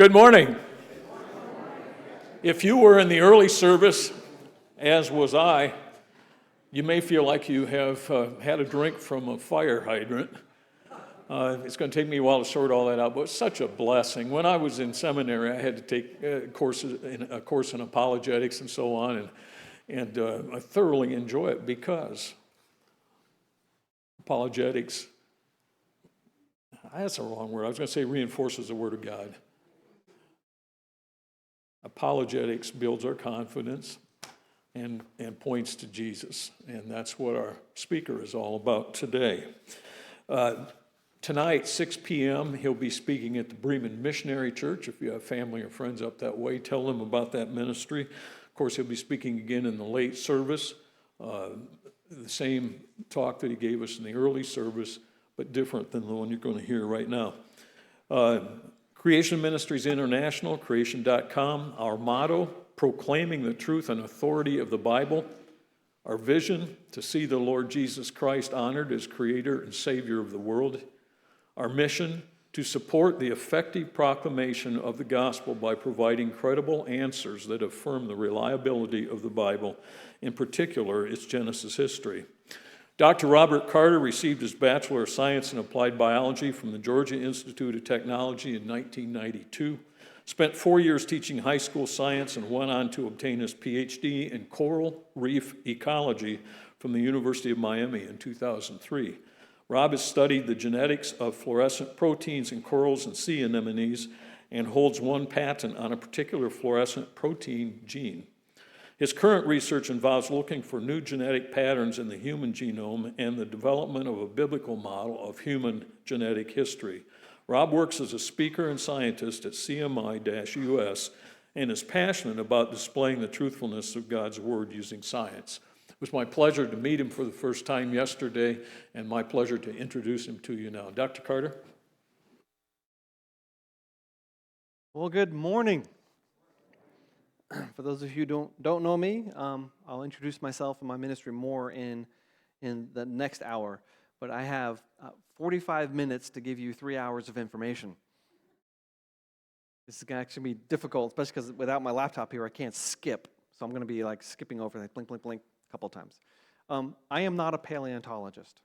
Good morning. If you were in the early service, as was I, you may feel like you have had a drink from a fire hydrant. It's going to take me a while to sort all that out, but it's such a blessing. When I was in seminary, I had to take a course in apologetics and so on, and I thoroughly enjoy it because apologetics, that's the wrong word. I was going to say reinforces the Word of God. Apologetics builds our confidence and points to Jesus, and that's what our speaker is all about today. Tonight, 6 p.m., he'll be speaking at the Merriam Missionary Church. If you have family or friends up that way, tell them about that ministry. Of course, he'll be speaking again in the late service, the same talk that he gave us in the early service, but different than the one you're going to hear right now. Creation Ministries International, creation.com, our motto, proclaiming the truth and authority of the Bible. Our vision, to see the Lord Jesus Christ honored as Creator and Savior of the world. Our mission, to support the effective proclamation of the gospel by providing credible answers that affirm the reliability of the Bible, in particular, its Genesis history. Dr. Robert Carter received his Bachelor of Science in Applied Biology from the Georgia Institute of Technology in 1992, spent 4 years teaching high school science, and went on to obtain his PhD in coral reef ecology from the University of Miami in 2003. Rob has studied the genetics of fluorescent proteins in corals and sea anemones and holds one patent on a particular fluorescent protein gene. His current research involves looking for new genetic patterns in the human genome and the development of a biblical model of human genetic history. Rob works as a speaker and scientist at CMI-US and is passionate about displaying the truthfulness of God's Word using science. It was my pleasure to meet him for the first time yesterday, and my pleasure to introduce him to you now. Dr. Carter? Well, good morning. For those of you who don't know me, I'll introduce myself and my ministry more in the next hour. But I have 45 minutes to give you 3 hours of information. This is going to actually be difficult, especially because without my laptop here, I can't skip. So I'm going to be like skipping over, like blink, blink, blink a couple of times. I am not a paleontologist.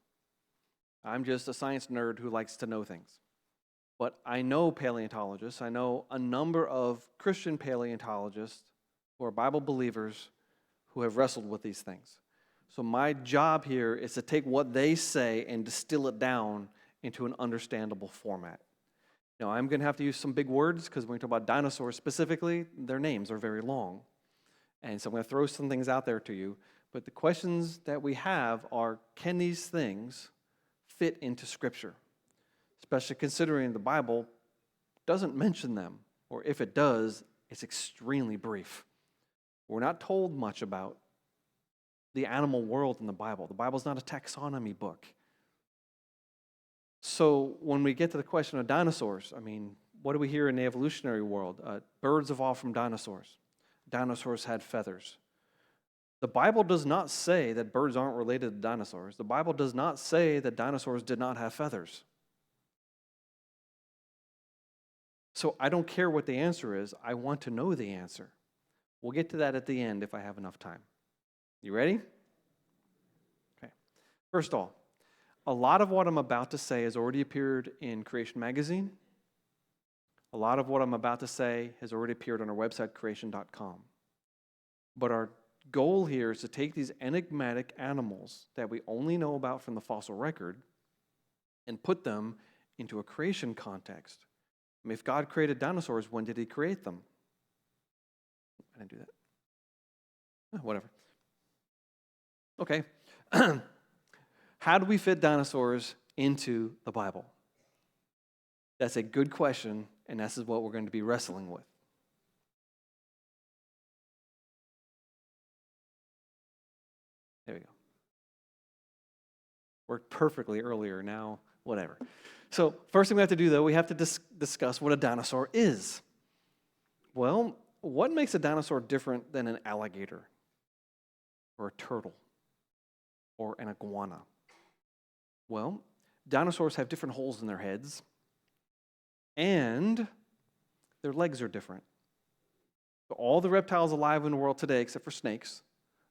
I'm just a science nerd who likes to know things. But I know paleontologists. I know a number of Christian paleontologists who are Bible believers who have wrestled with these things. So my job here is to take what they say and distill it down into an understandable format. Now, I'm going to have to use some big words because when we talk about dinosaurs specifically, their names are very long. And so I'm going to throw some things out there to you. But the questions that we have are, can these things fit into Scripture? Especially considering the Bible doesn't mention them, or if it does, it's extremely brief. We're not told much about the animal world in the Bible. The Bible's not a taxonomy book. So when we get to the question of dinosaurs, what do we hear in the evolutionary world? Birds evolved from dinosaurs. Dinosaurs had feathers. The Bible does not say that birds aren't related to dinosaurs. The Bible does not say that dinosaurs did not have feathers. So I don't care what the answer is. I want to know the answer. We'll get to that at the end if I have enough time. You ready? Okay. First of all, a lot of what I'm about to say has already appeared in Creation Magazine. A lot of what I'm about to say has already appeared on our website, creation.com. But our goal here is to take these enigmatic animals that we only know about from the fossil record and put them into a creation context. If God created dinosaurs, when did He create them? I didn't do that. Whatever. Okay. How do we fit dinosaurs into the Bible? That's a good question, and this is what we're going to be wrestling with. There we go. Worked perfectly earlier, now whatever. So first thing we have to do, though, we have to discuss what a dinosaur is. Well, what makes a dinosaur different than an alligator or a turtle or an iguana? Well, dinosaurs have different holes in their heads, and their legs are different. So all the reptiles alive in the world today, except for snakes,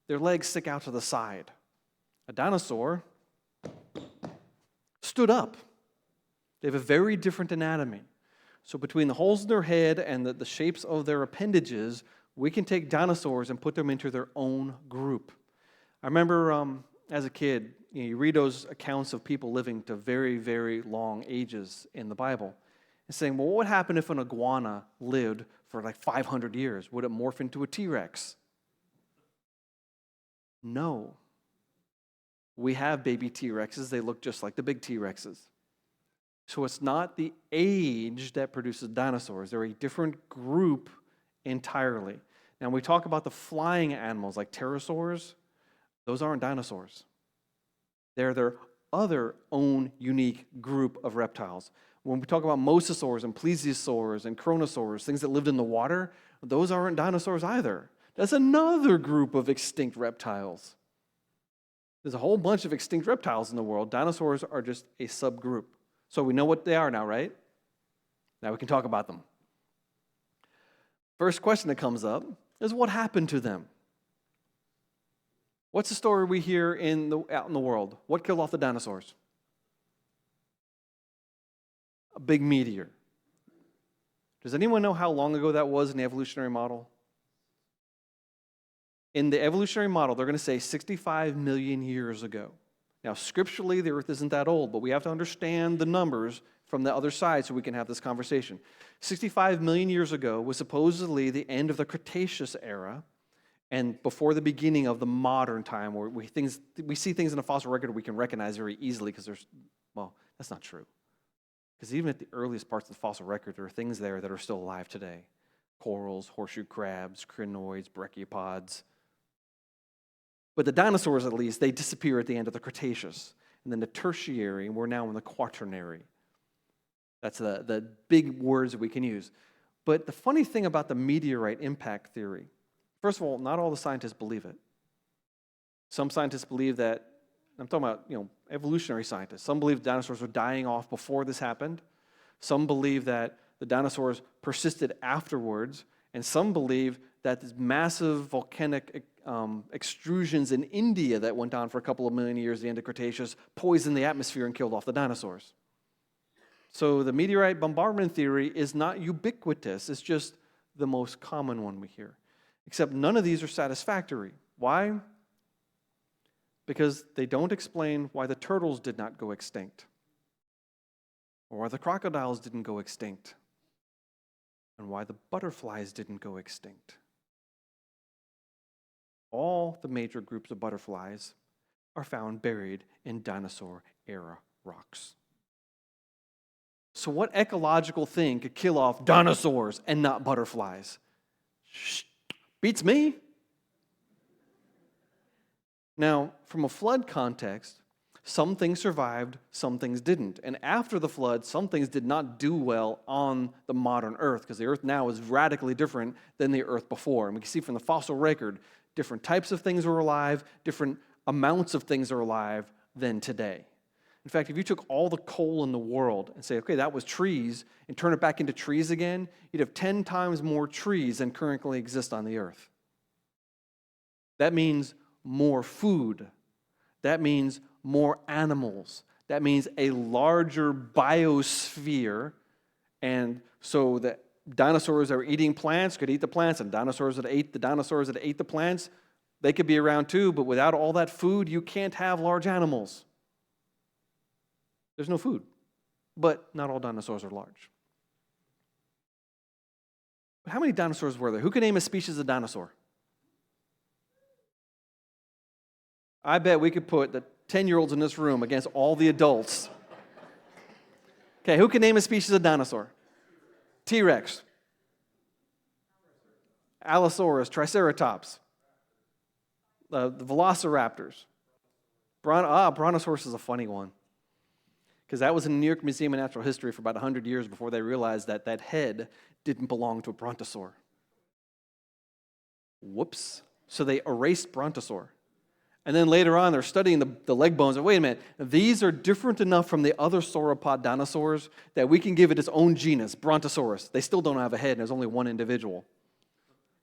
their legs stick out to the side. A dinosaur stood up. They have a very different anatomy. So between the holes in their head and the shapes of their appendages, we can take dinosaurs and put them into their own group. I remember as a kid, you read those accounts of people living to very, very long ages in the Bible and saying, well, what would happen if an iguana lived for like 500 years? Would it morph into a T-Rex? No. We have baby T-Rexes. They look just like the big T-Rexes. So it's not the age that produces dinosaurs. They're a different group entirely. Now, when we talk about the flying animals like pterosaurs, those aren't dinosaurs. They're their other own unique group of reptiles. When we talk about mosasaurs and plesiosaurs and chronosaurs, things that lived in the water, those aren't dinosaurs either. That's another group of extinct reptiles. There's a whole bunch of extinct reptiles in the world. Dinosaurs are just a subgroup. So we know what they are now, right? Now we can talk about them. First question that comes up is what happened to them? What's the story we hear out in the world? What killed off the dinosaurs? A big meteor. Does anyone know how long ago that was in the evolutionary model? In the evolutionary model, they're going to say 65 million years ago. Now, scripturally, the earth isn't that old, but we have to understand the numbers from the other side so we can have this conversation. 65 million years ago was supposedly the end of the Cretaceous era and before the beginning of the modern time where we see things in a fossil record we can recognize very easily because that's not true. Because even at the earliest parts of the fossil record, there are things there that are still alive today. Corals, horseshoe crabs, crinoids, brachiopods. But the dinosaurs, at least, they disappear at the end of the Cretaceous. And then the Tertiary, and we're now in the Quaternary. That's the big words that we can use. But the funny thing about the meteorite impact theory, first of all, not all the scientists believe it. Some scientists believe that, I'm talking about evolutionary scientists. Some believe dinosaurs were dying off before this happened. Some believe that the dinosaurs persisted afterwards. And some believe that this massive volcanic extrusions in India that went on for a couple of million years at the end of Cretaceous poisoned the atmosphere and killed off the dinosaurs. So the meteorite bombardment theory is not ubiquitous. It's just the most common one we hear. Except none of these are satisfactory. Why? Because they don't explain why the turtles did not go extinct, or why the crocodiles didn't go extinct, and why the butterflies didn't go extinct. All the major groups of butterflies are found buried in dinosaur-era rocks. So what ecological thing could kill off dinosaurs and not butterflies? Beats me. Now, from a flood context, some things survived, some things didn't. And after the flood, some things did not do well on the modern Earth, because the Earth now is radically different than the Earth before. And we can see from the fossil record, different types of things were alive, different amounts of things are alive than today. In fact, if you took all the coal in the world and say, okay, that was trees, and turn it back into trees again, you'd have 10 times more trees than currently exist on the Earth. That means more food. That means more animals. That means a larger biosphere. And so the dinosaurs that were eating plants could eat the plants, and dinosaurs that ate the plants, they could be around too, but without all that food, you can't have large animals. There's no food. But not all dinosaurs are large. But how many dinosaurs were there? Who can name a species of dinosaur? I bet we could put the 10-year-olds in this room against all the adults. Okay, who can name a species of dinosaur? T-Rex. Allosaurus, Triceratops. The Velociraptors. Brontosaurus is a funny one. Because that was in the New York Museum of Natural History for about 100 years before they realized that that head didn't belong to a brontosaur. Whoops. So they erased brontosaur. And then later on, they're studying the leg bones. And wait a minute, these are different enough from the other sauropod dinosaurs that we can give it its own genus, Brontosaurus. They still don't have a head, and there's only one individual.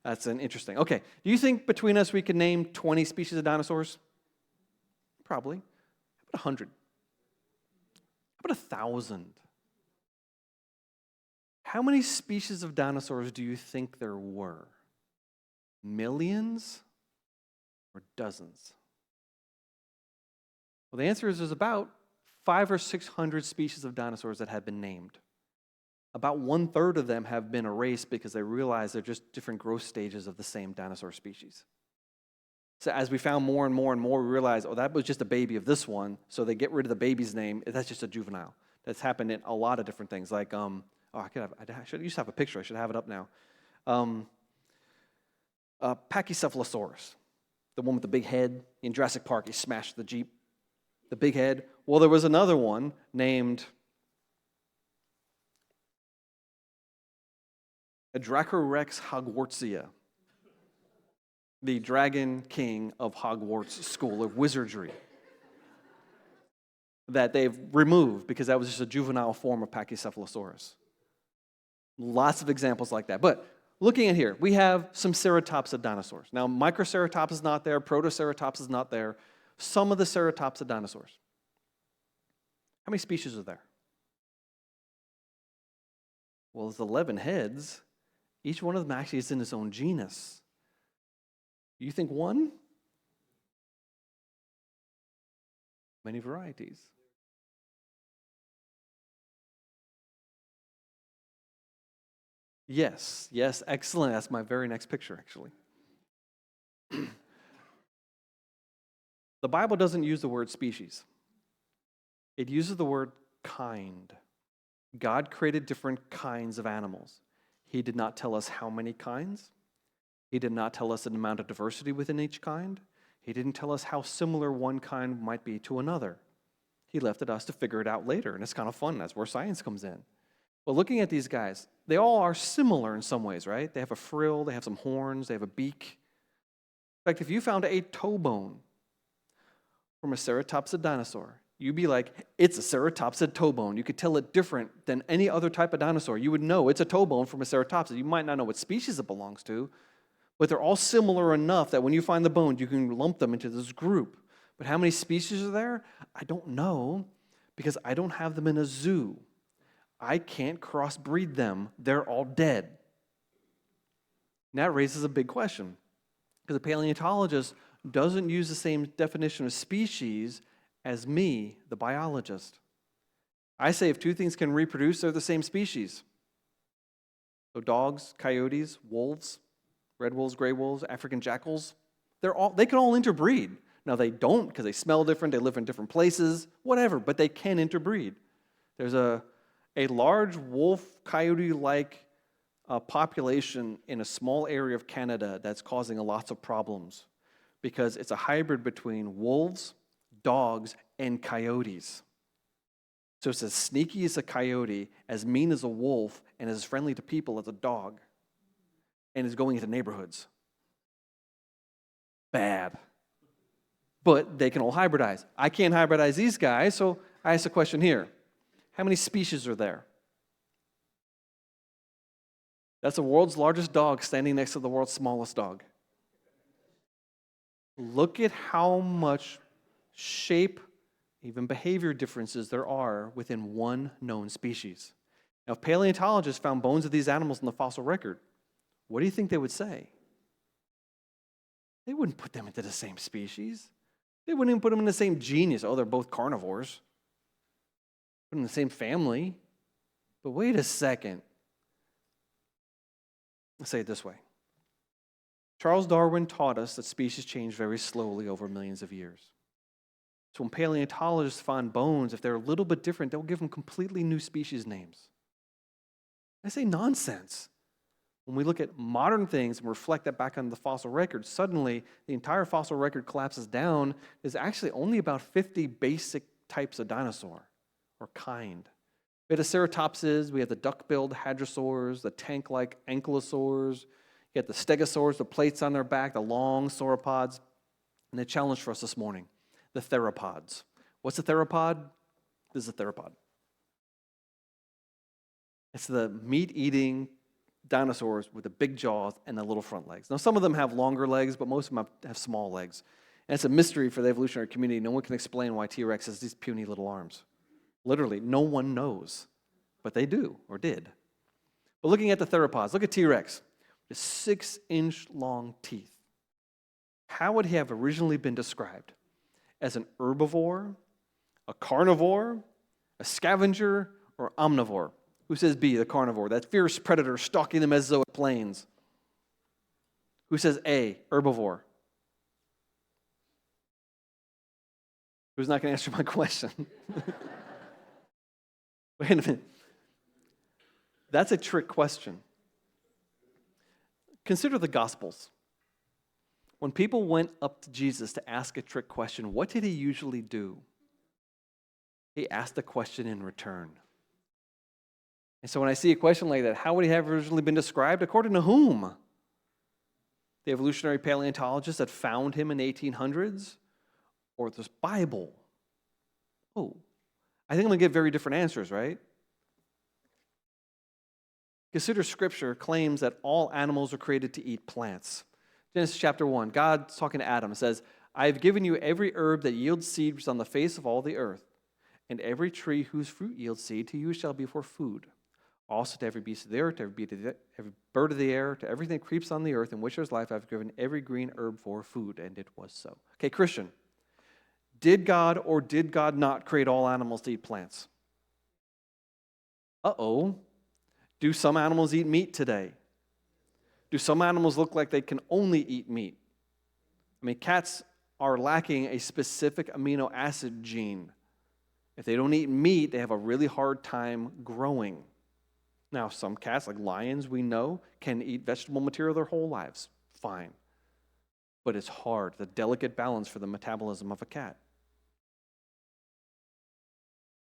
That's an interesting. Okay, do you think between us we can name 20 species of dinosaurs? Probably. How about 100? How about 1,000? How many species of dinosaurs do you think there were? Millions or dozens? Well, the answer is there's about 500 or 600 species of dinosaurs that have been named. About 1/3 of them have been erased because they realize they're just different growth stages of the same dinosaur species. So as we found more and more and more, we realized, oh, that was just a baby of this one, so they get rid of the baby's name. That's just a juvenile. That's happened in a lot of different things, like, I used to have a picture. I should have it up now. Pachycephalosaurus, the one with the big head. In Jurassic Park, he smashed the Jeep. The big head. Well, there was another one named a Dracorex hogwartsia, the dragon king of Hogwarts School of Wizardry, that they've removed because that was just a juvenile form of Pachycephalosaurus. Lots of examples like that. But looking at here, we have some ceratopsid dinosaurs. Now, Microceratops is not there, Protoceratops is not there. Some of the ceratopsid dinosaurs. How many species are there? Well, there's 11 heads. Each one of them actually is in its own genus. You think one? Many varieties. Yes, excellent. That's my very next picture, actually. The Bible doesn't use the word species. It uses the word kind. God created different kinds of animals. He did not tell us how many kinds. He did not tell us the amount of diversity within each kind. He didn't tell us how similar one kind might be to another. He left it us to figure it out later, and it's kind of fun. That's where science comes in. But looking at these guys, they all are similar in some ways, right? They have a frill, they have some horns, they have a beak. In fact, if you found a toe bone from a ceratopsid dinosaur, you'd be like, it's a ceratopsid toe bone. You could tell it different than any other type of dinosaur. You would know it's a toe bone from a ceratopsid. You might not know what species it belongs to, but they're all similar enough that when you find the bones, you can lump them into this group. But how many species are there? I don't know, because I don't have them in a zoo. I can't crossbreed them. They're all dead. And that raises a big question, because a paleontologist doesn't use the same definition of species as me, the biologist. I say if two things can reproduce, they're the same species. So dogs, coyotes, wolves, red wolves, gray wolves, African jackals, they can all interbreed. Now they don't because they smell different, they live in different places, whatever, but they can interbreed. There's a large wolf coyote-like population in a small area of Canada that's causing lots of problems because it's a hybrid between wolves, dogs, and coyotes. So it's as sneaky as a coyote, as mean as a wolf, and as friendly to people as a dog, and is going into neighborhoods. Bad. But they can all hybridize. I can't hybridize these guys, so I ask a question here. How many species are there? That's the world's largest dog standing next to the world's smallest dog. Look at how much shape, even behavior differences there are within one known species. Now, if paleontologists found bones of these animals in the fossil record, what do you think they would say? They wouldn't put them into the same species. They wouldn't even put them in the same genus. Oh, they're both carnivores. Put them in the same family. But wait a second. Let's say it this way. Charles Darwin taught us that species change very slowly over millions of years. So when paleontologists find bones, if they're a little bit different, they'll give them completely new species names. I say nonsense. When we look at modern things and reflect that back on the fossil record, suddenly the entire fossil record collapses down. There's actually only about 50 basic types of dinosaur or kind. We have the ceratopsids, we have the duck-billed hadrosaurs, the tank-like ankylosaurs, you have the stegosaurs, the plates on their back, the long sauropods. And the challenge for us this morning, the theropods. What's a theropod? This is a theropod. It's the meat-eating dinosaurs with the big jaws and the little front legs. Now, some of them have longer legs, but most of them have small legs. And it's a mystery for the evolutionary community. No one can explain why T-Rex has these puny little arms. Literally, no one knows, but they do, or did. But looking at the theropods, look at T-Rex, with 6-inch long teeth. How would he have originally been described? As an herbivore, a carnivore, a scavenger, or omnivore? Who says B, the carnivore, that fierce predator stalking the Mesozoic plains? Who says A, herbivore? Who's not going to answer my question? Wait a minute. That's a trick question. Consider the Gospels. When people went up to Jesus to ask a trick question, what did he usually do? He asked the question in return. And so when I see a question like that, how would he have originally been described? According to whom? The evolutionary paleontologists that found him in the 1800s? Or this Bible? Oh, I think I'm going to get very different answers, right? Consider Scripture claims that all animals are created to eat plants. Genesis chapter 1, God's talking to Adam, says, I have given you every herb that yields seeds on the face of all the earth, and every tree whose fruit yields seed to you shall be for food. Also to every beast of the earth, to every bird of the air, to everything that creeps on the earth in which there is life, I have given every green herb for food, and it was so. Okay, Christian, did God or did God not create all animals to eat plants? Uh-oh. Do some animals eat meat today? Do some animals look like they can only eat meat? I mean, cats are lacking a specific amino acid gene. If they don't eat meat, they have a really hard time growing. Now, some cats, like lions, we know, can eat vegetable material their whole lives. Fine. But it's hard, the delicate balance for the metabolism of a cat.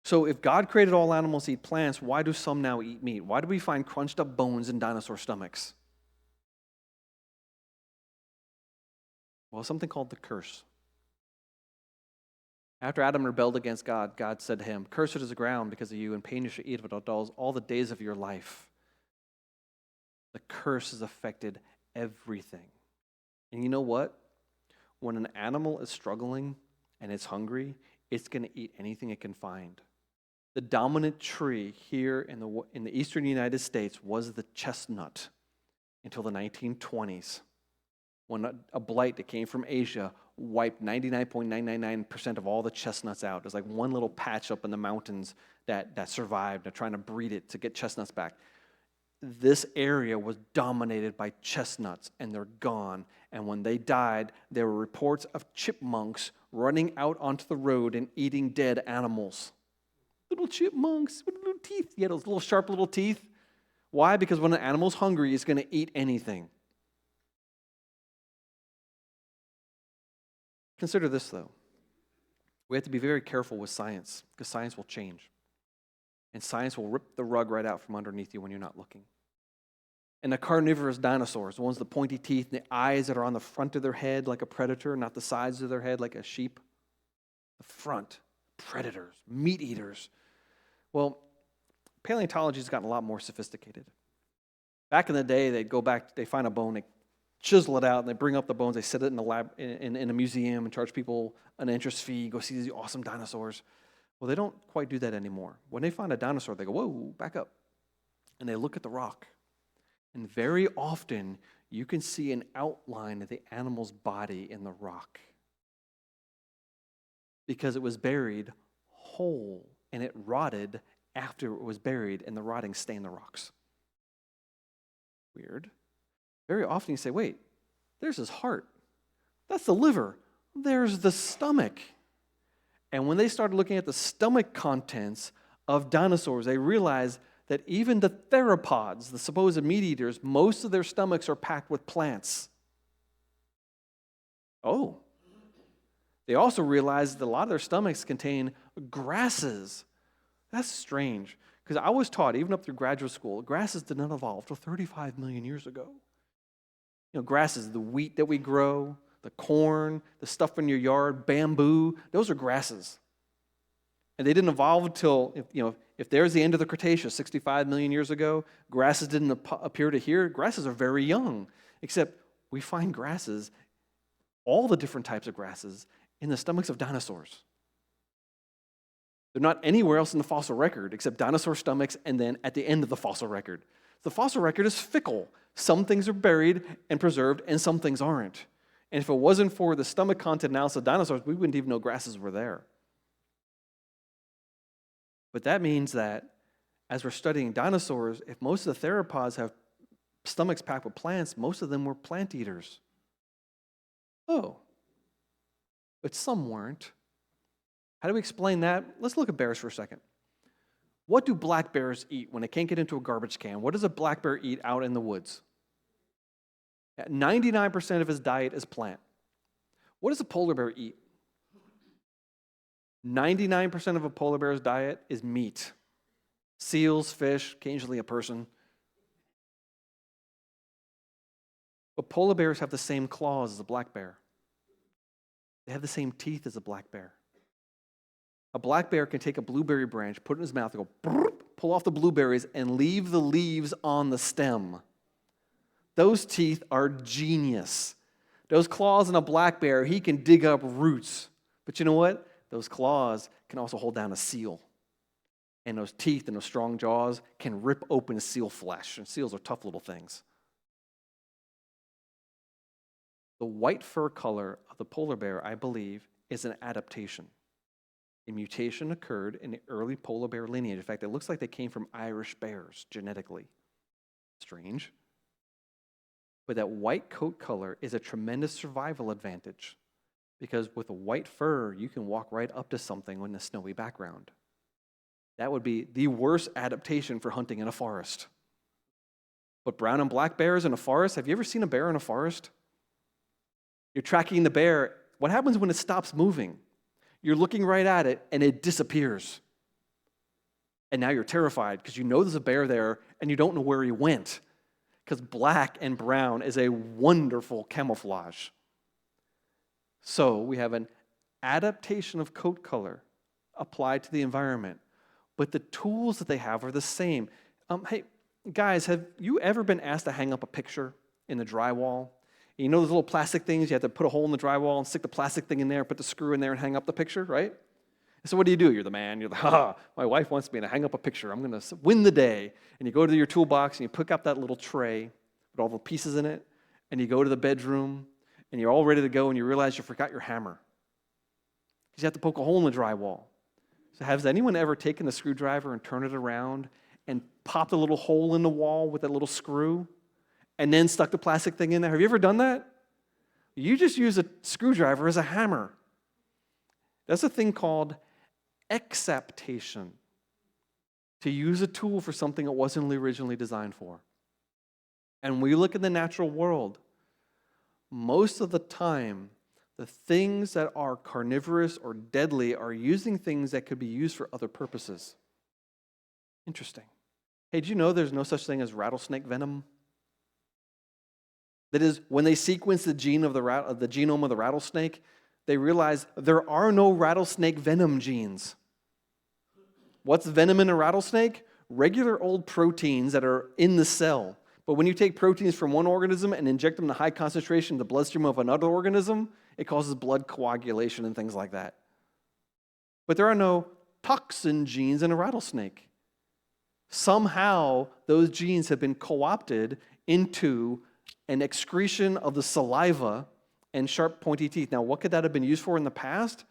So if God created all animals to eat plants, why do some now eat meat? Why do we find crunched up bones in dinosaur stomachs? Well, something called the curse. After Adam rebelled against God, God said to him, cursed is the ground because of you, and pain you shall eat of it all the days of your life. The curse has affected everything. And you know what? When an animal is struggling and it's hungry, it's going to eat anything it can find. The dominant tree here in the eastern United States was the chestnut until the 1920s, when a blight that came from Asia wiped 99.999% of all the chestnuts out. There's like one little patch up in the mountains that survived. They're trying to breed it to get chestnuts back. This area was dominated by chestnuts, and they're gone. And when they died, there were reports of chipmunks running out onto the road and eating dead animals. Little chipmunks with little teeth. Yeah, those little sharp little teeth. Why? Because when an animal's hungry, it's going to eat anything. Consider this, though. We have to be very careful with science, because science will change. And science will rip the rug right out from underneath you when you're not looking. And the carnivorous dinosaurs, the ones with the pointy teeth and the eyes that are on the front of their head like a predator, not the sides of their head like a sheep. The front, predators, meat eaters. Well, paleontology has gotten a lot more sophisticated. Back in the day, they'd go back, they find a bone, they chisel it out, and they bring up the bones, they set it in the lab, in a museum, and charge people an entrance fee, go see these awesome dinosaurs. Well, they don't quite do that anymore. When they find a dinosaur, they go, whoa, back up. And they look at the rock. And very often, you can see an outline of the animal's body in the rock. Because it was buried whole, and it rotted after it was buried, and the rotting stained the rocks. Weird. Very often you say, wait, there's his heart. That's the liver. There's the stomach. And when they started looking at the stomach contents of dinosaurs, they realized that even the theropods, the supposed meat eaters, most of their stomachs are packed with plants. Oh. They also realized that a lot of their stomachs contain grasses. That's strange, because I was taught, even up through graduate school, grasses did not evolve until 35 million years ago. You know, grasses, the wheat that we grow, the corn, the stuff in your yard, bamboo, those are grasses. And they didn't evolve until, if there's the end of the Cretaceous, 65 million years ago, grasses didn't appear to here. Grasses are very young, except we find grasses, all the different types of grasses, in the stomachs of dinosaurs. They're not anywhere else in the fossil record except dinosaur stomachs and then at the end of the fossil record. The fossil record is fickle. Some things are buried and preserved, and some things aren't. And if it wasn't for the stomach content analysis of dinosaurs, we wouldn't even know grasses were there. But that means that as we're studying dinosaurs, if most of the theropods have stomachs packed with plants, most of them were plant eaters. Oh, but some weren't. How do we explain that? Let's look at bears for a second. What do black bears eat when they can't get into a garbage can? What does a black bear eat out in the woods? 99% of his diet is plant. What does a polar bear eat? 99% of a polar bear's diet is meat. Seals, fish, occasionally a person. But polar bears have the same claws as a black bear. They have the same teeth as a black bear. A black bear can take a blueberry branch, put it in his mouth, and go, pull off the blueberries, and leave the leaves on the stem. Those teeth are genius. Those claws in a black bear, he can dig up roots. But you know what? Those claws can also hold down a seal. And those teeth and those strong jaws can rip open seal flesh. And seals are tough little things. The white fur color of the polar bear, I believe, is an adaptation. A mutation occurred in the early polar bear lineage. In fact, it looks like they came from Irish bears genetically. Strange. But that white coat color is a tremendous survival advantage because with a white fur, you can walk right up to something in a snowy background. That would be the worst adaptation for hunting in a forest. But brown and black bears in a forest, have you ever seen a bear in a forest? You're tracking the bear. What happens when it stops moving? You're looking right at it, and it disappears. And now you're terrified because you know there's a bear there, and you don't know where he went. Because black and brown is a wonderful camouflage. So we have an adaptation of coat color applied to the environment. But the tools that they have are the same. Hey, guys, have you ever been asked to hang up a picture in the drywall? You know those little plastic things? You have to put a hole in the drywall and stick the plastic thing in there, put the screw in there and hang up the picture, right? So what do? You're the man. You're like, my wife wants me to hang up a picture. I'm going to win the day. And you go to your toolbox and you pick up that little tray with all the pieces in it, and you go to the bedroom, and you're all ready to go, and you realize you forgot your hammer. Because you have to poke a hole in the drywall. So has anyone ever taken the screwdriver and turned it around and popped a little hole in the wall with that little screw? And then stuck the plastic thing in there. Have you ever done that? You just use a screwdriver as a hammer. That's a thing called exaptation. To use a tool for something it wasn't originally designed for. And when we look at the natural world, most of the time, the things that are carnivorous or deadly are using things that could be used for other purposes. Interesting. Hey, did you know there's no such thing as rattlesnake venom? That is, when they sequence the genome of the rattlesnake, they realize there are no rattlesnake venom genes. What's venom in a rattlesnake? Regular old proteins that are in the cell. But when you take proteins from one organism and inject them in a high concentration in the bloodstream of another organism, it causes blood coagulation and things like that. But there are no toxin genes in a rattlesnake. Somehow, those genes have been co-opted into an excretion of the saliva and sharp, pointy teeth. Now, what could that have been used for in the past?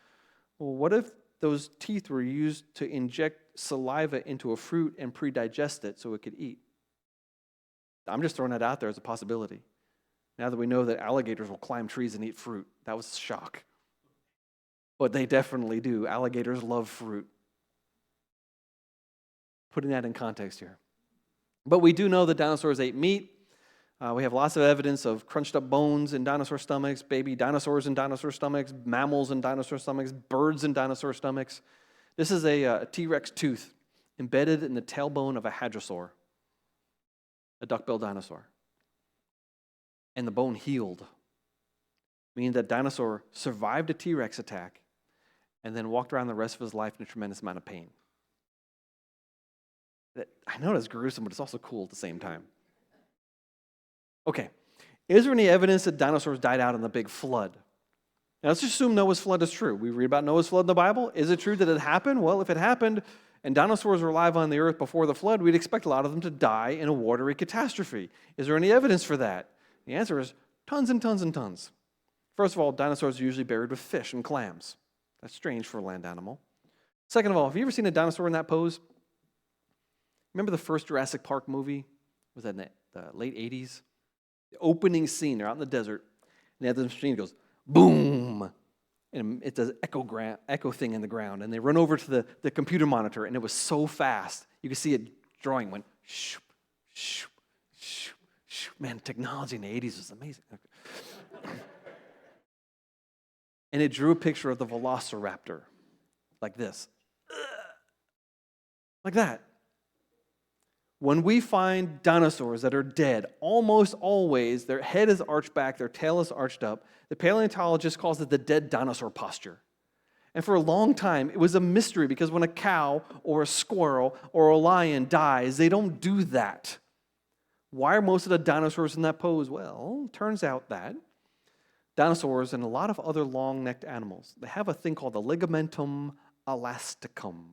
Well, what if those teeth were used to inject saliva into a fruit and pre-digest it so it could eat? I'm just throwing that out there as a possibility. Now that we know that alligators will climb trees and eat fruit, that was a shock. But they definitely do. Alligators love fruit. Putting that in context here. But we do know that dinosaurs ate meat. We have lots of evidence of crunched up bones in dinosaur stomachs, baby dinosaurs in dinosaur stomachs, mammals in dinosaur stomachs, birds in dinosaur stomachs. This is a T-Rex tooth embedded in the tailbone of a hadrosaur, a duck-billed dinosaur. And the bone healed. meaning that dinosaur survived a T-Rex attack and then walked around the rest of his life in a tremendous amount of pain. I know that's gruesome, but it's also cool at the same time. Okay, is there any evidence that dinosaurs died out in the big flood? Now let's just assume Noah's flood is true. We read about Noah's flood in the Bible. Is it true that it happened? Well, if it happened and dinosaurs were alive on the earth before the flood, we'd expect a lot of them to die in a watery catastrophe. Is there any evidence for that? The answer is tons and tons and tons. First of all, dinosaurs are usually buried with fish and clams. That's strange for a land animal. Second of all, have you ever seen a dinosaur in that pose? Remember the first Jurassic Park movie? Was that in the late 80s? The opening scene, they're out in the desert, and they have this machine that goes, boom! And it does echo thing in the ground, and they run over to the computer monitor, and it was so fast. You could see it drawing, went, shoop, shoop, shoop, shoop. Man, technology in the 80s was amazing. And it drew a picture of the velociraptor, like this. Like that. When we find dinosaurs that are dead, almost always their head is arched back, their tail is arched up. The paleontologist calls it the dead dinosaur posture. And for a long time, it was a mystery because when a cow or a squirrel or a lion dies, they don't do that. Why are most of the dinosaurs in that pose? Well, it turns out that dinosaurs and a lot of other long-necked animals, they have a thing called the ligamentum elasticum.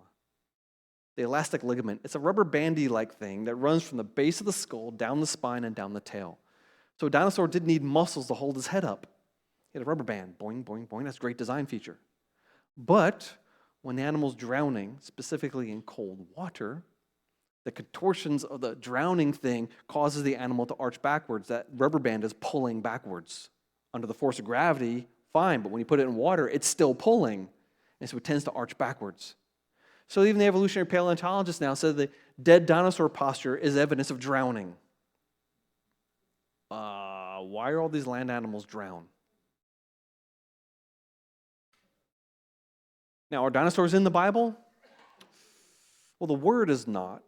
The elastic ligament. It's a rubber bandy-like thing that runs from the base of the skull, down the spine, and down the tail. So a dinosaur didn't need muscles to hold his head up. He had a rubber band. Boing, boing, boing. That's a great design feature. But when the animal's drowning, specifically in cold water, the contortions of the drowning thing causes the animal to arch backwards. That rubber band is pulling backwards. Under the force of gravity, fine, but when you put it in water, it's still pulling. And so it tends to arch backwards. So even the evolutionary paleontologists now say the dead dinosaur posture is evidence of drowning. Why are all these land animals drowned? Now, are dinosaurs in the Bible? Well, the word is not.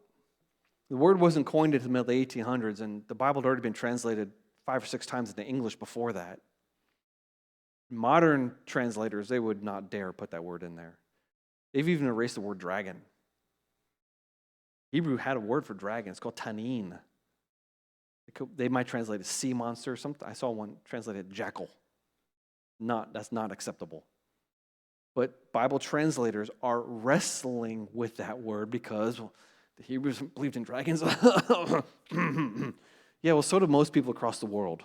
The word wasn't coined until the middle 1800s, and the Bible had already been translated 5 or 6 times into English before that. Modern translators, they would not dare put that word in there. They've even erased the word dragon. Hebrew had a word for dragon. It's called tanin. They might translate it sea monster. I saw one translated jackal. That's not acceptable. But Bible translators are wrestling with that word because the Hebrews believed in dragons. Yeah, well, so do most people across the world.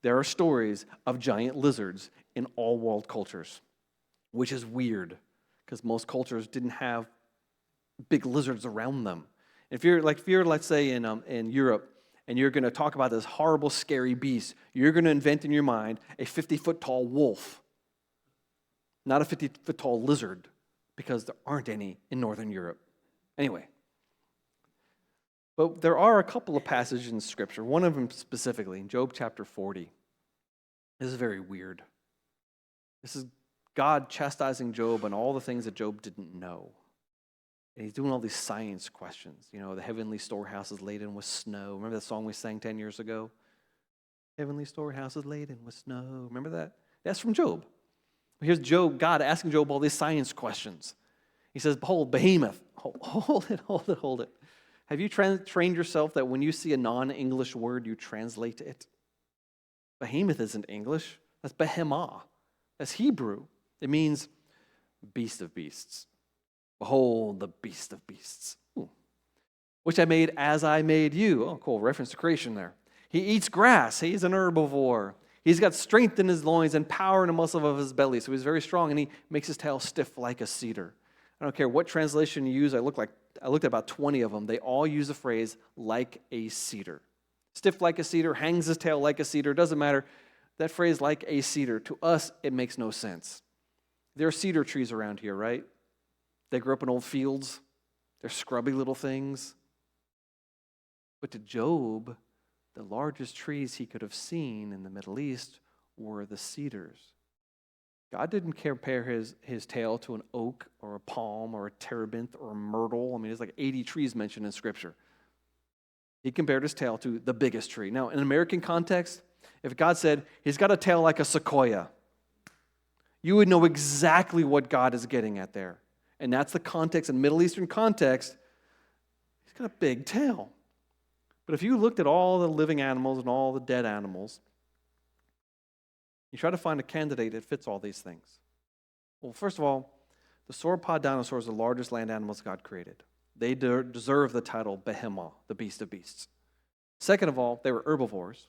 There are stories of giant lizards in all world cultures, which is weird. Because most cultures didn't have big lizards around them. If you're, let's say, in Europe, and you're going to talk about this horrible, scary beast, you're going to invent in your mind a 50-foot tall wolf, not a 50-foot tall lizard, because there aren't any in Northern Europe. Anyway, but there are a couple of passages in Scripture, one of them specifically, in Job chapter 40. This is very weird. This is God chastising Job on all the things that Job didn't know. And he's doing all these science questions. You know, the heavenly storehouse is laden with snow. Remember that song we sang 10 years ago? Heavenly storehouse is laden with snow. Remember that? That's from Job. Here's Job, God asking Job all these science questions. He says, behold, behemoth. Hold it. Have you trained yourself that when you see a non-English word, you translate it? Behemoth isn't English. That's behemah. That's Hebrew. It means beast of beasts. Behold, the beast of beasts. Ooh. Which I made as I made you. Oh, cool. Reference to creation there. He eats grass. He's an herbivore. He's got strength in his loins and power in the muscle of his belly. So he's very strong, and he makes his tail stiff like a cedar. I don't care what translation you use. I looked at about 20 of them. They all use the phrase like a cedar. Stiff like a cedar, hangs his tail like a cedar. Doesn't matter. That phrase like a cedar, to us, it makes no sense. There are cedar trees around here, right? They grew up in old fields. They're scrubby little things. But to Job, the largest trees he could have seen in the Middle East were the cedars. God didn't compare his tail to an oak or a palm or a terebinth or a myrtle. I mean, there's like 80 trees mentioned in Scripture. He compared his tail to the biggest tree. Now, in American context, If God said, he's got a tail like a sequoia, you would know exactly what God is getting at there. And that's the context, in Middle Eastern context, he's got a big tail. But if you looked at all the living animals and all the dead animals, you try to find a candidate that fits all these things. Well, first of all, the sauropod dinosaurs are the largest land animals God created. They deserve the title Behemoth, the beast of beasts. Second of all, they were herbivores.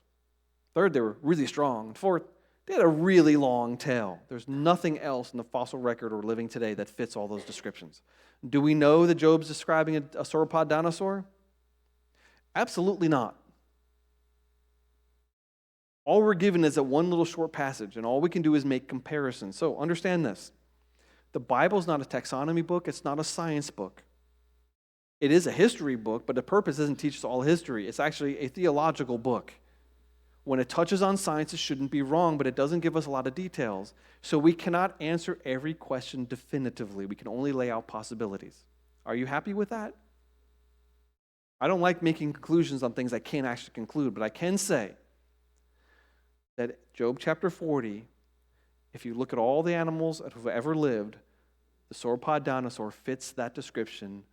Third, they were really strong. And fourth, they had a really long tail. There's nothing else in the fossil record or living today that fits all those descriptions. Do we know that Job's describing a sauropod dinosaur? Absolutely not. All we're given is that one little short passage, and all we can do is make comparisons. So understand this. The Bible is not a taxonomy book. It's not a science book. It is a history book, but the purpose isn't to teach us all history. It's actually a theological book. When it touches on science, it shouldn't be wrong, but it doesn't give us a lot of details. So we cannot answer every question definitively. We can only lay out possibilities. Are you happy with that? I don't like making conclusions on things I can't actually conclude, but I can say that Job chapter 40, if you look at all the animals that have ever lived, the sauropod dinosaur fits that description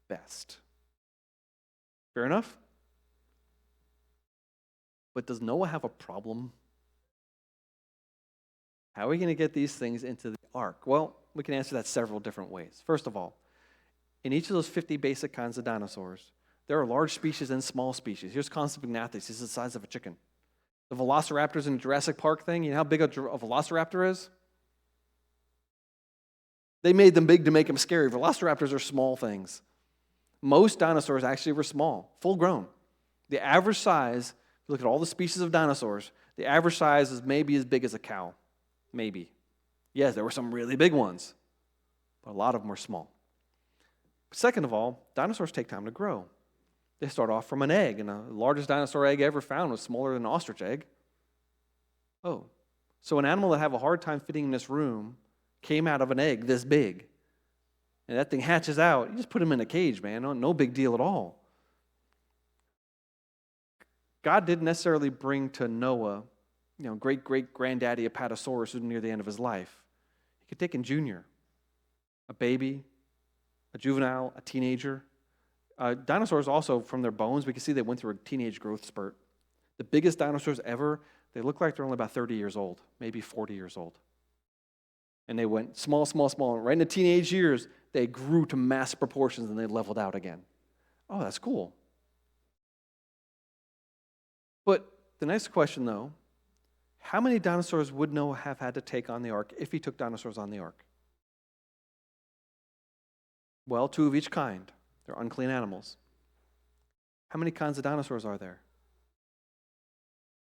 best. Fair enough? But does Noah have a problem? How are we going to get these things into the ark? Well, we can answer that several different ways. First of all, in each of those 50 basic kinds of dinosaurs, there are large species and small species. Here's Compsognathus. He's the size of a chicken. The velociraptors in the Jurassic Park thing, you know how big a velociraptor is? They made them big to make them scary. Velociraptors are small things. Most dinosaurs actually were small, full grown. The average size, if you look at all the species of dinosaurs, the average size is maybe as big as a cow. Maybe. Yes, there were some really big ones, but a lot of them were small. Second of all, dinosaurs take time to grow. They start off from an egg, and the largest dinosaur egg ever found was smaller than an ostrich egg. Oh, so an animal that had a hard time fitting in this room came out of an egg this big. And that thing hatches out. You just put him in a cage, man. No big deal at all. God didn't necessarily bring to Noah, great-great-granddaddy Apatosaurus near the end of his life. He could take in Junior, a baby, a juvenile, a teenager. Dinosaurs also, from their bones, we can see they went through a teenage growth spurt. The biggest dinosaurs ever, they look like they're only about 30 years old, maybe 40 years old. And they went small, small, small. Right in the teenage years, they grew to mass proportions and they leveled out again. Oh, that's cool. But the next question, though, how many dinosaurs would Noah have had to take on the ark if he took dinosaurs on the ark? Well, 2 of each kind. They're unclean animals. How many kinds of dinosaurs are there?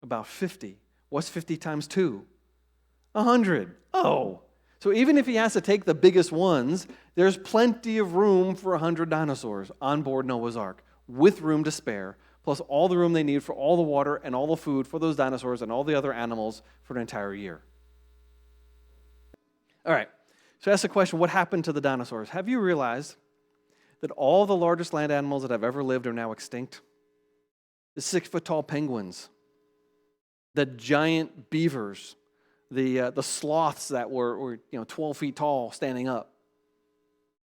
About 50. What's 50 times 2? 100. Oh. So even if he has to take the biggest ones, there's plenty of room for 100 dinosaurs on board Noah's Ark, with room to spare, plus all the room they need for all the water and all the food for those dinosaurs and all the other animals for an entire year. All right, so that's the question, what happened to the dinosaurs? Have you realized that all the largest land animals that have ever lived are now extinct? The 6-foot-tall penguins, the giant beavers, the sloths that were 12 feet tall standing up.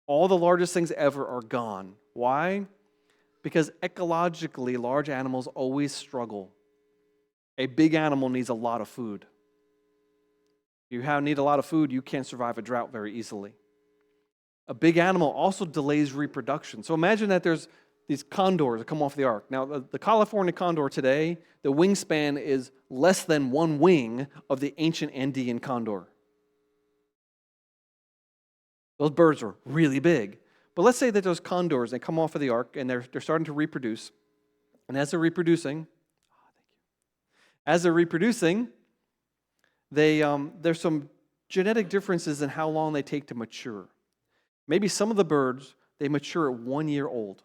All the largest things ever are gone. Why? Because ecologically, large animals always struggle. A big animal needs a lot of food. You need a lot of food, you can't survive a drought very easily. A big animal also delays reproduction. So imagine that there's these condors that come off the ark. Now, the California condor today, the wingspan is less than one wing of the ancient Andean condor. Those birds are really big. But let's say that those condors, they come off of the ark and they're starting to reproduce. And as they're reproducing, there's some genetic differences in how long they take to mature. Maybe some of the birds, they mature at 1 year old,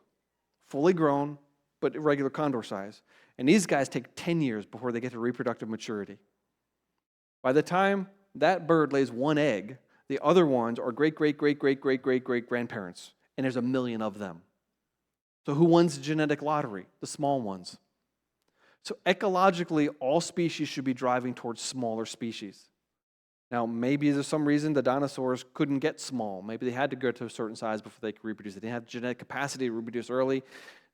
fully grown, but irregular condor size. And these guys take 10 years before they get to reproductive maturity. By the time that bird lays one egg, the other ones are great-great-great-great-great-great-great-grandparents, and there's 1 million of them. So who wins the genetic lottery? The small ones. So ecologically, all species should be driving towards smaller species. Now, maybe there's some reason the dinosaurs couldn't get small. Maybe they had to go to a certain size before they could reproduce. They didn't have genetic capacity to reproduce early.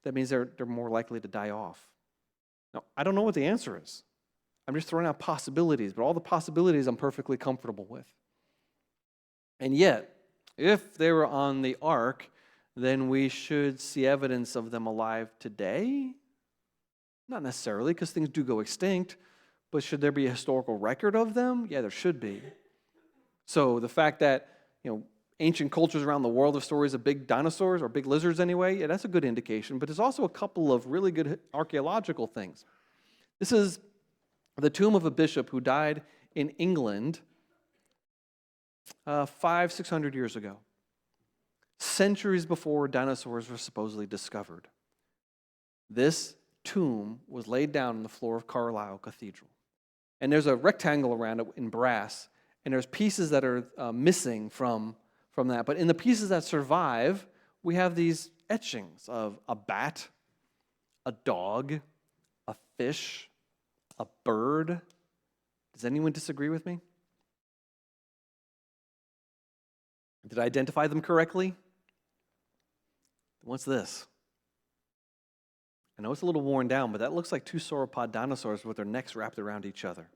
That means they're more likely to die off. Now, I don't know what the answer is. I'm just throwing out possibilities, but all the possibilities I'm perfectly comfortable with. And yet, if they were on the ark, then we should see evidence of them alive today? Not necessarily, because things do go extinct, but should there be a historical record of them? Yeah, there should be. So the fact that, ancient cultures around the world have stories of big dinosaurs, or big lizards anyway, yeah, that's a good indication, but there's also a couple of really good archaeological things. This is the tomb of a bishop who died in England 500-600 years ago, centuries before dinosaurs were supposedly discovered. This tomb was laid down on the floor of Carlisle Cathedral. And there's a rectangle around it in brass, and there's pieces that are missing from that. But in the pieces that survive, we have these etchings of a bat, a dog, a fish, a bird. Does anyone disagree with me? Did I identify them correctly? What's this? I know it's a little worn down, but that looks like two sauropod dinosaurs with their necks wrapped around each other.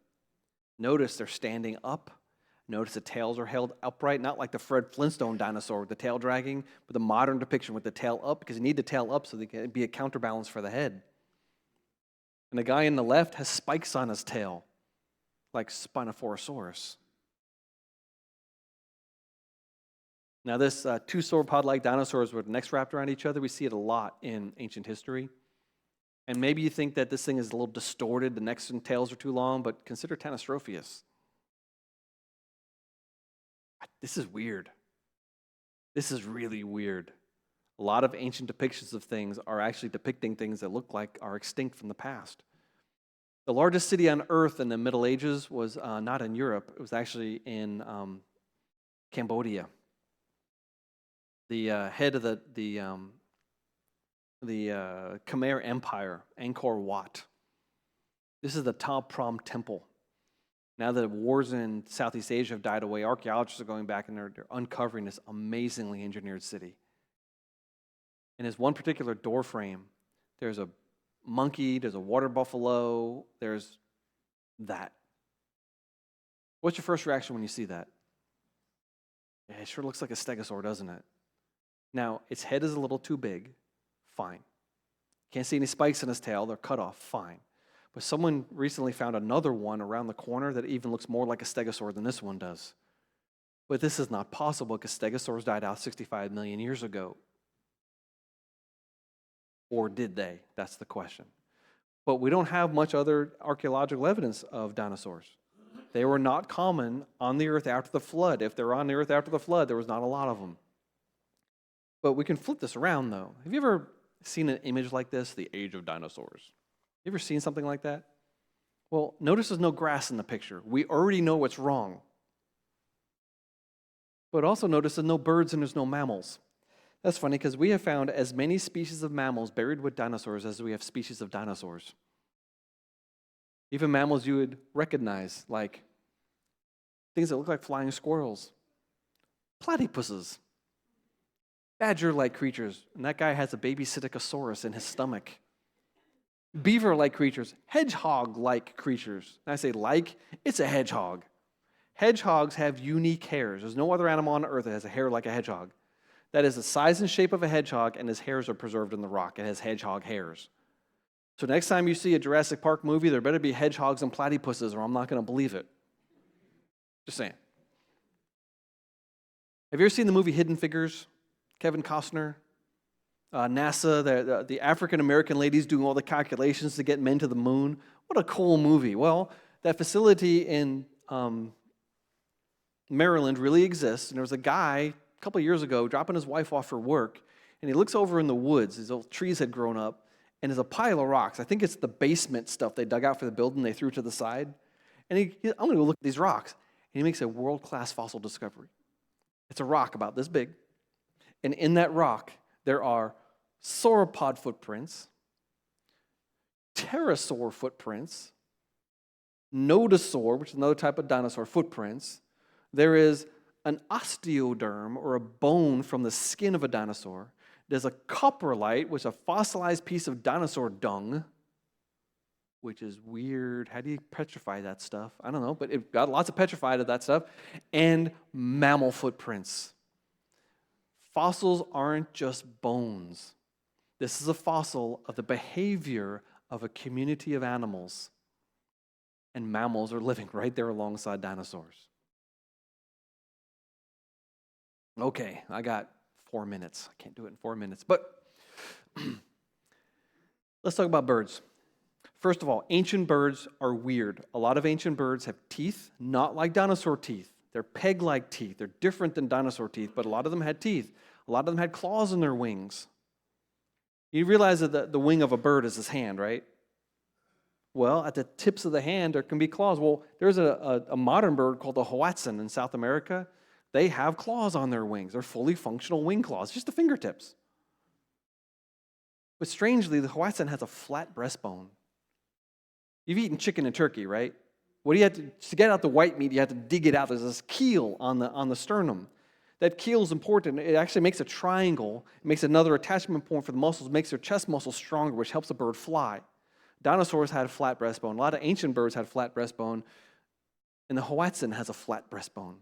Notice they're standing up. Notice the tails are held upright, not like the Fred Flintstone dinosaur with the tail dragging, but the modern depiction with the tail up, because you need the tail up so they can be a counterbalance for the head. And the guy on the left has spikes on his tail, like Spinosaurus. Now this two sauropod-like dinosaurs with necks wrapped around each other, we see it a lot in ancient history. And maybe you think that this thing is a little distorted, the necks and tails are too long, but consider Tanistropheus. This is weird. This is really weird. A lot of ancient depictions of things are actually depicting things that look like are extinct from the past. The largest city on earth in the Middle Ages was not in Europe. It was actually in Cambodia. The head of the Khmer Empire, Angkor Wat. This is the Ta Prohm Temple. Now that wars in Southeast Asia have died away, archaeologists are going back and they're uncovering this amazingly engineered city. And there's one particular door frame. There's a monkey, there's a water buffalo, there's that. What's your first reaction when you see that? Yeah, it sure looks like a stegosaur, doesn't it? Now, its head is a little too big. Fine. Can't see any spikes in his tail. They're cut off. Fine. But someone recently found another one around the corner that even looks more like a stegosaur than this one does. But this is not possible because stegosaurs died out 65 million years ago. Or did they? That's the question. But we don't have much other archaeological evidence of dinosaurs. They were not common on the earth after the flood. If they were on the earth after the flood, there was not a lot of them. But we can flip this around, though. Have you ever seen an image like this, the age of dinosaurs? You ever seen something like that? Well, notice there's no grass in the picture. We already know what's wrong. But also notice there's no birds and there's no mammals. That's funny because we have found as many species of mammals buried with dinosaurs as we have species of dinosaurs. Even mammals you would recognize, like things that look like flying squirrels, platypuses, badger-like creatures, and that guy has a baby Psittacosaurus in his stomach. Beaver-like creatures, hedgehog-like creatures. And I say like, it's a hedgehog. Hedgehogs have unique hairs. There's no other animal on earth that has a hair like a hedgehog. That is the size and shape of a hedgehog, and his hairs are preserved in the rock. It has hedgehog hairs. So next time you see a Jurassic Park movie, there better be hedgehogs and platypuses, or I'm not going to believe it. Just saying. Have you ever seen the movie Hidden Figures? Kevin Costner? NASA, the African-American ladies doing all the calculations to get men to the moon. What a cool movie. Well, that facility in Maryland really exists, and there was a guy a couple of years ago dropping his wife off for work, and he looks over in the woods. His old trees had grown up, and there's a pile of rocks. I think it's the basement stuff they dug out for the building they threw to the side. And I'm going to go look at these rocks. And he makes a world-class fossil discovery. It's a rock about this big, and in that rock, there are sauropod footprints, pterosaur footprints, nodosaur, which is another type of dinosaur footprints. There is an osteoderm, or a bone from the skin of a dinosaur. There's a coprolite, which is a fossilized piece of dinosaur dung, which is weird. How do you petrify that stuff? I don't know, but it got lots of petrified of that stuff. And mammal footprints. Fossils aren't just bones. This is a fossil of the behavior of a community of animals. And mammals are living right there alongside dinosaurs. Okay, I got 4 minutes. I can't do it in 4 minutes, but let's talk about birds. First of all, ancient birds are weird. A lot of ancient birds have teeth, not like dinosaur teeth. They're peg-like teeth. They're different than dinosaur teeth, but a lot of them had teeth. A lot of them had claws in their wings. You realize that the wing of a bird is his hand, right? Well, at the tips of the hand, there can be claws. Well, there's a modern bird called the Hoatzin in South America. They have claws on their wings. They're fully functional wing claws, just the fingertips. But strangely, the Hoatzin has a flat breastbone. You've eaten chicken and turkey, right? What do you have to get out the white meat, you have to dig it out. There's this keel on the sternum. That keel is important. It actually makes a triangle. It makes another attachment point for the muscles, makes their chest muscles stronger, which helps the bird fly. Dinosaurs had a flat breastbone. A lot of ancient birds had flat breastbone, and the Hoatzin has a flat breastbone.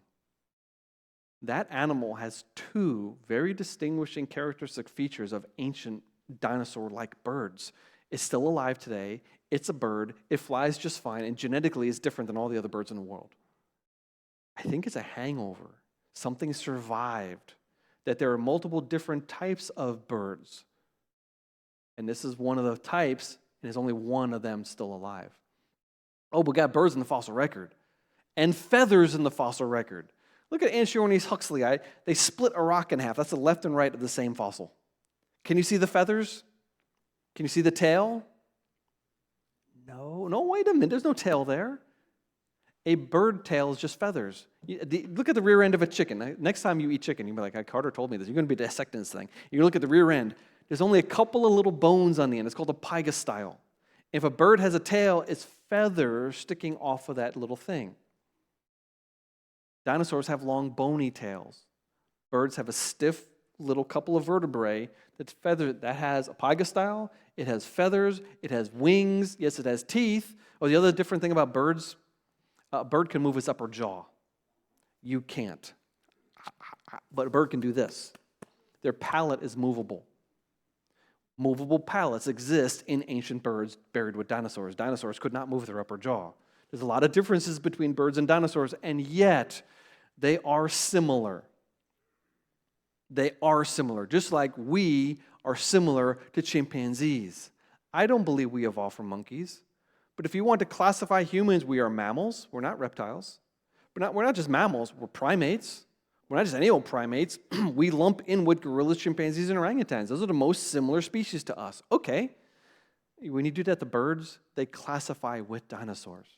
That animal has two very distinguishing characteristic features of ancient dinosaur-like birds. It's still alive today. It's a bird. It flies just fine, and genetically is different than all the other birds in the world. I think it's a hangover. Something survived. That there are multiple different types of birds. And this is one of the types, and there's only one of them still alive. Oh, we got birds in the fossil record. And feathers in the fossil record. Look at Anchiornis huxley. They split a rock in half. That's the left and right of the same fossil. Can you see the feathers? Can you see the tail? No, wait a minute. There's no tail there. A bird tail is just feathers. Look at the rear end of a chicken. Next time you eat chicken, you'll be like, Carter told me this. You're going to be dissecting this thing. You look at the rear end. There's only a couple of little bones on the end. It's called a pygostyle. If a bird has a tail, it's feathers sticking off of that little thing. Dinosaurs have long, bony tails. Birds have a stiff little couple of vertebrae that's feathered. That has a pygostyle. It has feathers. It has wings. Yes, it has teeth. Oh, the other different thing about birds, a bird can move its upper jaw. You can't. But a bird can do this. Their palate is movable. Movable palates exist in ancient birds buried with dinosaurs. Dinosaurs could not move their upper jaw. There's a lot of differences between birds and dinosaurs, and yet they are similar. They are similar, just like we are similar to chimpanzees. I don't believe we evolved from monkeys. But if you want to classify humans, we are mammals. We're not reptiles. We're not just mammals. We're primates. We're not just any old primates. We lump in with gorillas, chimpanzees, and orangutans. Those are the most similar species to us. Okay. When you do that to birds, they classify with dinosaurs.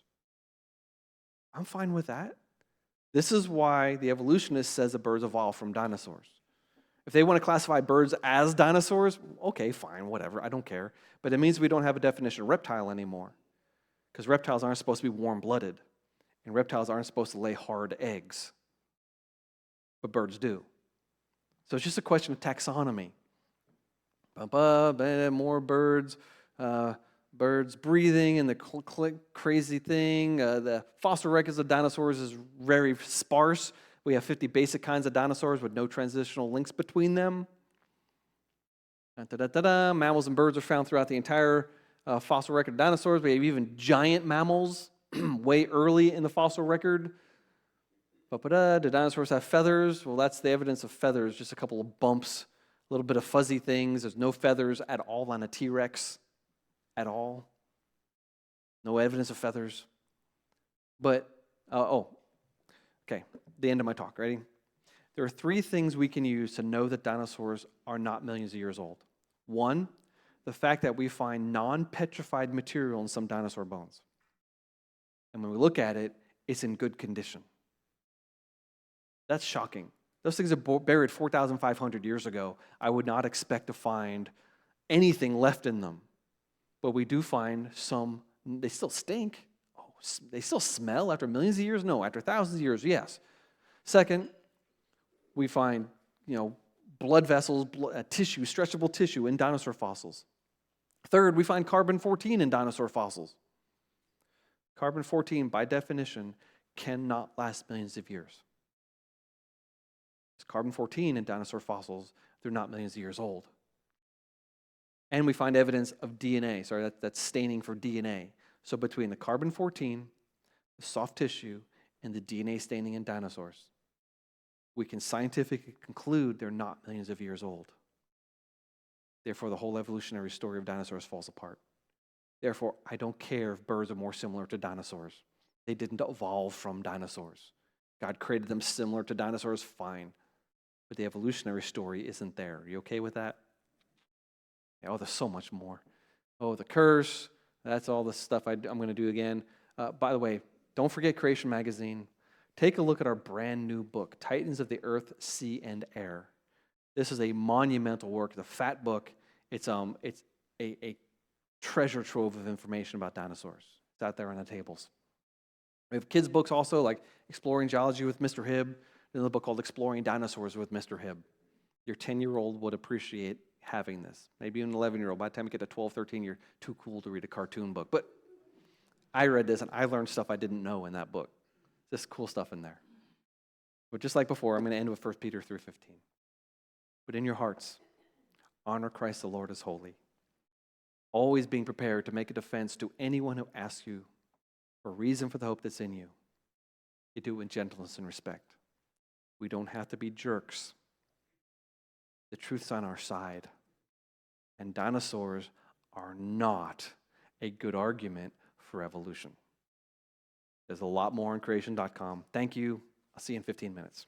I'm fine with that. This is why the evolutionist says that birds evolved from dinosaurs. If they want to classify birds as dinosaurs, okay, fine, whatever, I don't care. But it means we don't have a definition of reptile anymore. Because reptiles aren't supposed to be warm-blooded. And reptiles aren't supposed to lay hard eggs. But birds do. So it's just a question of taxonomy. More birds, birds breathing and the crazy thing. The fossil records of dinosaurs is very sparse. We have 50 basic kinds of dinosaurs with no transitional links between them. Mammals and birds are found throughout the entire fossil record of dinosaurs. We have even giant mammals way early in the fossil record. Do dinosaurs have feathers? Well, that's the evidence of feathers, just a couple of bumps, a little bit of fuzzy things. There's no feathers at all on a T-Rex, at all. No evidence of feathers. But, okay, the end of my talk, ready? There are three things we can use to know that dinosaurs are not millions of years old. One, the fact that we find non-petrified material in some dinosaur bones. And when we look at it, it's in good condition. That's shocking. Those things are buried 4,500 years ago. I would not expect to find anything left in them. but we do find some, they still stink. Oh, they still smell after millions of years? No. After thousands of years, yes. Second, we find, blood vessels, tissue, stretchable tissue in dinosaur fossils. Third, we find carbon-14 in dinosaur fossils. Carbon-14, by definition, cannot last millions of years. It's carbon-14 in dinosaur fossils, they're not millions of years old. And we find evidence of DNA, that's staining for DNA. So between the carbon-14, the soft tissue, and the DNA staining in dinosaurs, we can scientifically conclude they're not millions of years old. Therefore, the whole evolutionary story of dinosaurs falls apart. Therefore, I don't care if birds are more similar to dinosaurs. They didn't evolve from dinosaurs. God created them similar to dinosaurs, fine. But the evolutionary story isn't there. Are you okay with that? Yeah, oh, there's so much more. Oh, the curse. That's all the stuff I'm going to do again. By the way, don't forget Creation Magazine. Take a look at our brand new book, Titans of the Earth, Sea, and Air. This is a monumental work. It's a fat book. It's a treasure trove of information about dinosaurs. It's out there on the tables. We have kids' books also, like Exploring Geology with Mr. Hibb. There's a book called Exploring Dinosaurs with Mr. Hibb. Your 10-year-old would appreciate having this. Maybe even an 11-year-old. By the time you get to 12, 13, you're too cool to read a cartoon book. But I read this, and I learned stuff I didn't know in that book. Just cool stuff in there. But just like before, I'm going to end with 1 Peter 3:15. But in your hearts, honor Christ the Lord as holy, always being prepared to make a defense to anyone who asks you for a reason for the hope that's in you. You do it in gentleness and respect. We don't have to be jerks. The truth's on our side. And dinosaurs are not a good argument for evolution. There's a lot more on creation.com. Thank you. I'll see you in 15 minutes.